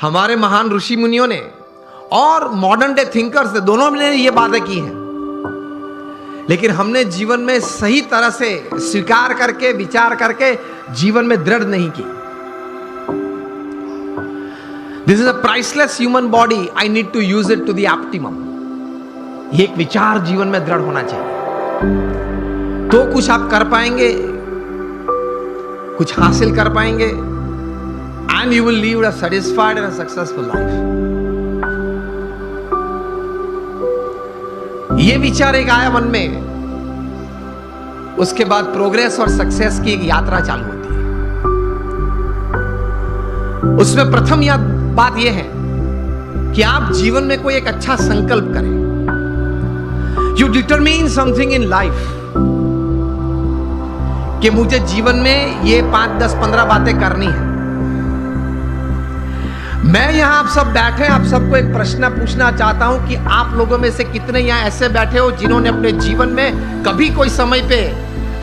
हमारे महान ऋषि मुनियों ने और मॉडर्न डे थिंकर्स ने, दोनों ने ये बातें की हैं, लेकिन हमने जीवन में सही तरह से स्वीकार करके, विचार करके जीवन में दृढ़ नहीं की। This is a priceless human body, I need to use it to the optimum. ये एक विचार जीवन में दृढ़ होना चाहिए, तो कुछ आप कर पाएंगे, कुछ हासिल कर पाएंगे, and you will leave a satisfied and a successful life. ये विचार एक आया मन में, उसके बाद प्रोग्रेस और सक्सेस की एक यात्रा चालू होती है। उसमें प्रथम बात यह है कि आप जीवन में कोई एक अच्छा संकल्प करें। You determine something in life कि मुझे जीवन में ये 5, 10, 15 बातें करनी है। मैं यहां आप सब बैठे, आप सबको एक प्रश्न पूछना चाहता हूं कि आप लोगों में से कितने यहां ऐसे बैठे हो जिन्होंने अपने जीवन में कभी कोई समय पे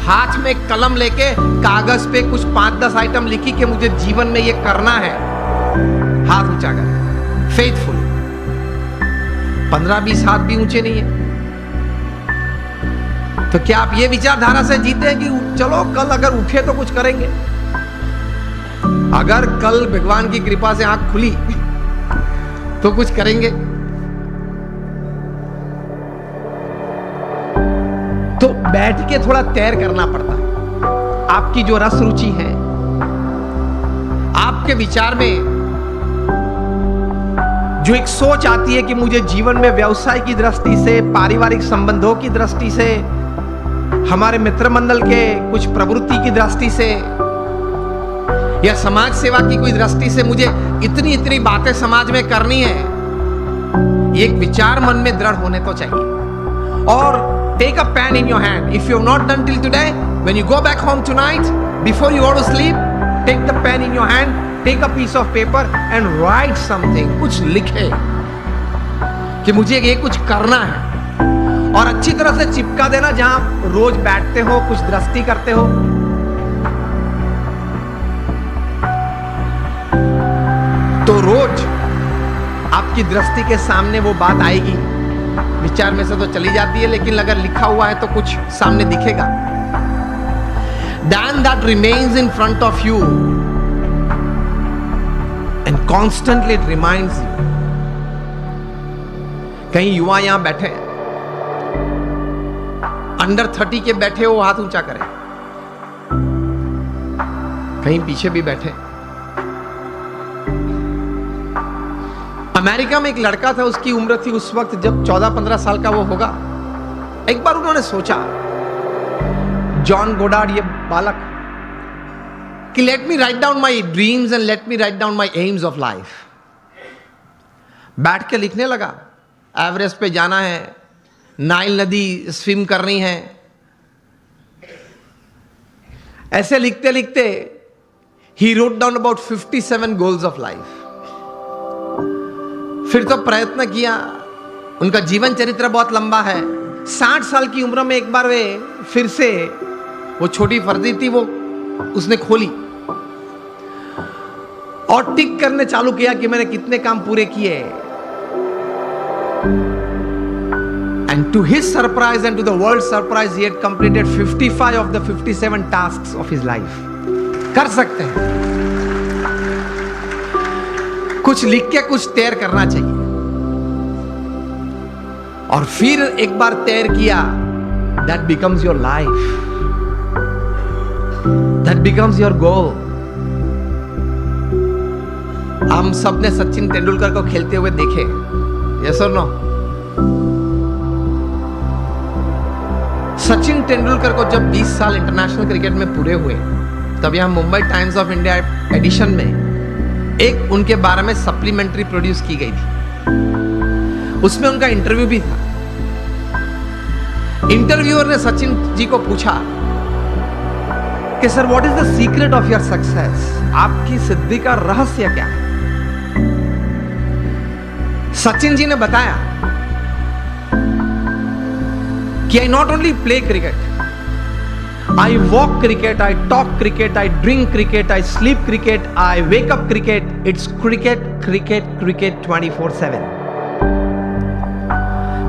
हाथ में कलम लेके कागज पे कुछ 5-10 आइटम लिखी कि मुझे जीवन में ये करना है? हाथ ऊंचा करें, फेथफुल। 15-20 हाथ भी ऊंचे नहीं है। तो क्या आप ये विचारधारा से जीते हैं कि चलो कल अगर उठे तो कुछ करेंगे? अगर कल भगवान की कृपा से आंख खुली तो कुछ करेंगे? तो बैठ के थोड़ा तैर करना पड़ता है। आपकी जो रस रुचि है, आपके विचार में जो एक सोच आती है कि मुझे जीवन में व्यवसाय की दृष्टि से, पारिवारिक संबंधों की दृष्टि से, हमारे मित्र मंडल के कुछ प्रवृत्ति की दृष्टि से या समाज सेवा की कोई दृष्टि से मुझे इतनी इतनी बातें समाज में करनी है, एक विचार मन में दृढ़ होने तो चाहिए। और take a pen in your hand. If you have not done till today, when you go back home tonight, before you go to sleep, take the pen in your hand, take a piece of paper and write something. कुछ लिखे कि मुझे ये कुछ करना है, और अच्छी तरह से चिपका देना जहां रोज बैठते हो, कुछ दृष्टि करते हो। तो रोज आपकी दृष्टि के सामने वो बात आएगी। विचार में से तो चली जाती है, लेकिन अगर लिखा हुआ है तो कुछ सामने दिखेगा। Then that remains in front of you and constantly it reminds you। कहीं युवा यहां बैठे, अंडर 30 के बैठे हो, हाथ ऊंचा करें। कहीं पीछे भी बैठे। अमेरिका में एक लड़का था, उसकी उम्र थी उस वक्त जब 14-15 साल का वो होगा। एक बार उन्होंने सोचा, जॉन गोडार्ड ये बालक, कि let me write down my dreams and let me write down my AIIMS of life. बैठ के लिखने लगा, एवरेस्ट पे जाना है, नाइल नदी स्विम करनी है। ऐसे लिखते लिखते he wrote down about 57 goals of life. फिर तो प्रयत्न किया, उनका जीवन चरित्र बहुत लंबा है। 60 साल की उम्र में एक बार वे फिर से, वो छोटी फर्जी थी, वो उसने खोली और टिक करने चालू किया कि मैंने कितने काम पूरे किए। And to his surprise and to the world's surprise, he had completed 55 of the 57 tasks of his life. कर सकते हैं। कुछ लिख के कुछ तैर करना चाहिए। और फिर एक बार तैर किया, that becomes your life, that becomes your goal। हम सबने सचिन तेंदुलकर को खेलते हुए देखे, yes or no? Sachin Tendulkar को जब 20 साल इंटरनेशनल क्रिकेट में पूरे हुए, तब यहां Mumbai Times of India edition में एक उनके बारे में सप्लीमेंट्री प्रोड्यूस की गई थी। उसमें उनका इंटरव्यू भी था। इंटरव्यूअर ने सचिन जी को पूछा कि sir, what is the secret of your success? आपकी सिद्धि का रहस्य क्या है? सचिन जी ने बताया कि I not only play cricket, I walk cricket, I talk cricket, I drink cricket, I sleep cricket, I wake up cricket. It's cricket, cricket, cricket 24/7.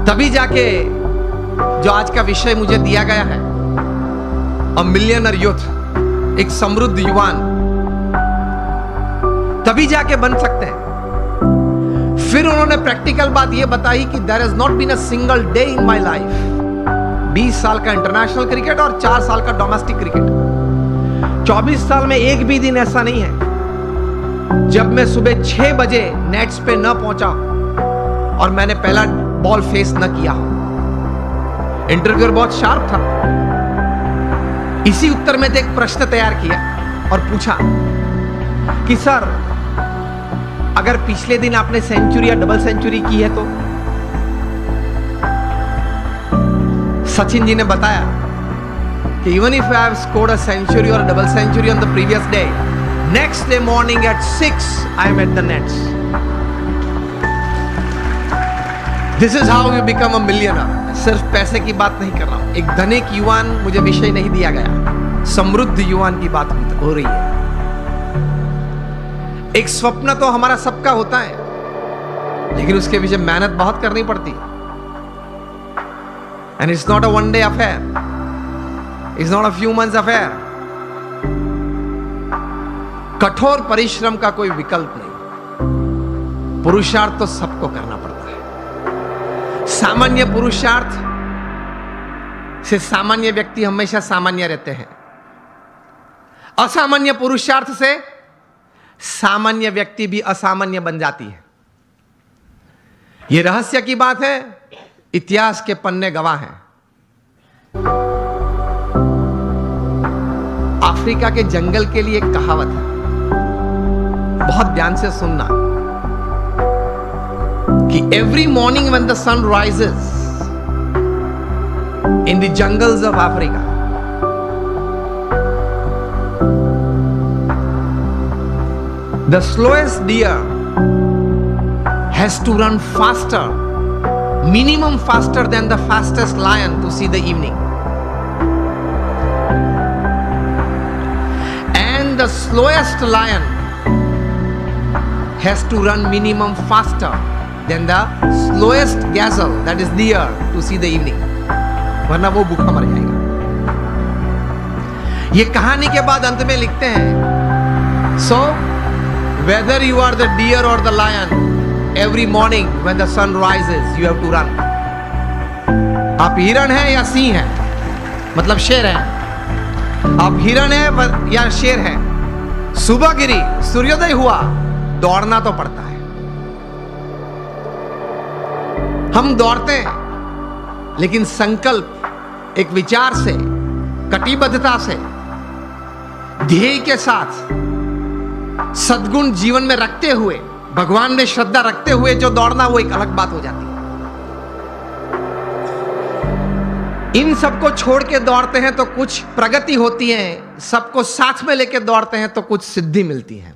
तभी जाके जो आज का विषय मुझे दिया गया है, अ मिलियनर यूथ, एक समृद्ध युवान, तभी जाके बन सकते हैं। फिर उन्होंने प्रैक्टिकल बात यह बताई कि there has not been a single day in my life, 20 साल का इंटरनेशनल क्रिकेट और 4 साल का डोमेस्टिक क्रिकेट, 24 साल में एक भी दिन ऐसा नहीं है जब मैं सुबह 6 बजे नेट्स पे न पहुंचा और मैंने पहला बॉल फेस न किया हो। इंटरव्यूअर बहुत शार्प था। इसी उत्तर में एक प्रश्न तैयार किया और पूछा कि सर, अगर पिछले दिन आपने सेंचुरी या डबल सेंचुरी की है तो? सचिन जी ने बताया कि even if I have scored a century और double century on the previous day, next day morning at 6 I am at the nets. This is how you become a millionaire. सिर्फ पैसे की बात नहीं कर रहा हूं। एक धनिक युवान मुझे विषय नहीं दिया गया, समृद्ध युवान की बात हो रही है। एक स्वप्न तो हमारा सबका होता है, लेकिन उसके पीछे मेहनत बहुत करनी पड़ती है। And it's not a one day affair. It's not a few months affair. कठोर परिश्रम का कोई विकल्प नहीं। पुरुषार्थ तो सबको करना पड़ता है। सामान्य पुरुषार्थ से सामान्य व्यक्ति हमेशा सामान्य रहते हैं। असामान्य पुरुषार्थ से सामान्य व्यक्ति भी असामान्य बन जाती है। यह रहस्य की बात है, इतिहास के पन्ने गवाह हैं। अफ्रीका के जंगल के लिए एक कहावत है, बहुत ध्यान से सुनना, कि every morning when the sun rises in the jungles of Africa, the slowest deer has to run faster, minimum faster than the fastest lion to see the evening. And the slowest lion has to run minimum faster than the slowest gazelle, that is deer, to see the evening. वरना वो भूखा मर जाएगा। ये कहानी के बाद अंत में लिखते हैं, so whether you are the deer or the lion, every morning when the sun rises you have to run. आप हिरण हैं या सिंह हैं, मतलब शेर हैं, आप हिरण हैं या शेर हैं, सुबह गिरी, सूर्योदय हुआ, दौड़ना तो पड़ता है। हम दौड़ते हैं, लेकिन संकल्प, एक विचार से, कटिबद्धता से, ध्येय के साथ, सद्गुण जीवन में रखते हुए, भगवान में श्रद्धा रखते हुए जो दौड़ना, वो एक अलग बात हो जाती है। इन सबको छोड़ के दौड़ते हैं तो कुछ प्रगति होती है, सबको साथ में लेके दौड़ते हैं तो कुछ सिद्धि मिलती है।